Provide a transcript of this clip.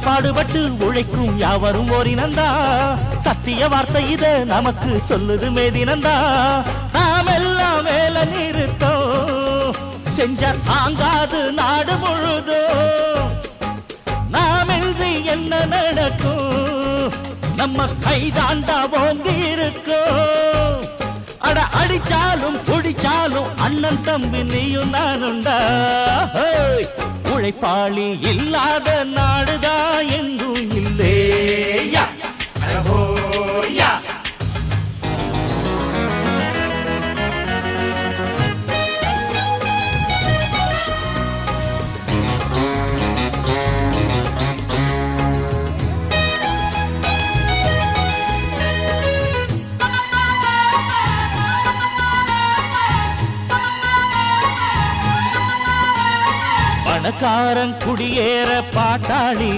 பாடுபட்டு உழைக்கும் யாவரும் ஓரினந்தா சத்திய வார்த்தை இத நமக்கு சொல்லுது மேதினந்தா நாம் எல்லாம் மேல நிறுத்தோம் செஞ்ச தாங்காது நாடு முழுதோ நாம் இன்றி என்ன நடக்கும் நம்ம கைதாண்டா ஓங்கி இருக்கோம் அட அடிச்சாலும் குடிச்சாலும் அண்ணன் தம்பி நீயும் நானுண்டா உழைப்பாளி இல்லாத நாடுதான் எங்கும் இல்லையா பணக்காரன் குடியேற பாட்டாளி